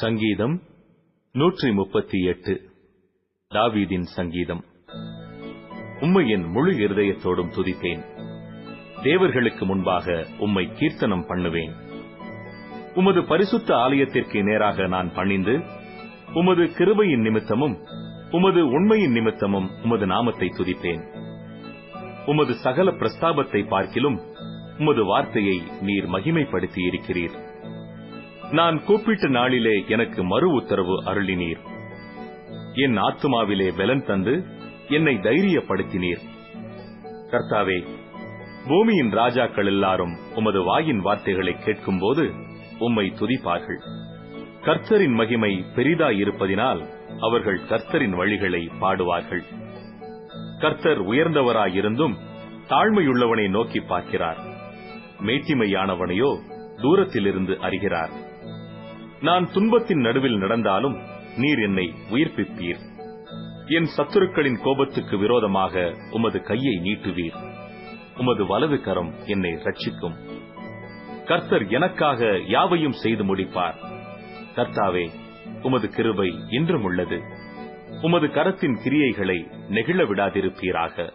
சங்கீதம் 138. தாவீதின் சங்கீதம். உம்மை என் முழு இருதயத்தோடும் துதிப்பேன். தேவர்களுக்கு முன்பாக உம்மை கீர்த்தனம் பண்ணுவேன். உமது பரிசுத்த ஆலயத்திற்கு நேராக நான் பணிந்து, உமது கிருபையின் நிமித்தமும் உமது உண்மையின் நிமித்தமும் உமது நாமத்தை துதிப்பேன். உமது சகல பிரஸ்தாபத்தை பார்க்கிலும் உமது வார்த்தையை நீர் மகிமைப்படுத்தி இருக்கிறீர். நான் கூப்பிட்ட நாளிலே எனக்கு மறு உத்தரவு அருளினீர். என் ஆத்துமாவிலே பலன் தந்து என்னை தைரியப்படுத்தினீர். கர்த்தாவே, பூமியின் ராஜாக்கள் எல்லாரும் உமது வாயின் வார்த்தைகளை கேட்கும்போது உம்மை துதிப்பார்கள். கர்த்தரின் மகிமை பெரிதாயிருப்பதினால் அவர்கள் கர்த்தரின் வழிகளை பாடுவார்கள். கர்த்தர் உயர்ந்தவராயிருந்தும் தாழ்மையுள்ளவனை நோக்கி பார்க்கிறார். மேட்டிமையானவனையோ தூரத்திலிருந்து அறிகிறார். நான் துன்பத்தின் நடுவில் நடந்தாலும் நீர் என்னை உயிர்ப்பிப்பீர். என் சத்துருக்களின் கோபத்துக்கு விரோதமாக உமது கையை நீட்டுவீர். உமது வலது கரம் என்னை ரட்சிக்கும். கர்த்தர் எனக்காக யாவையும் செய்து முடிப்பார். கர்த்தாவே, உமது கிருபை இன்றும் உள்ளது. உமது கரத்தின் கிரியைகளை நெகிழ விடாதிருப்பீராக.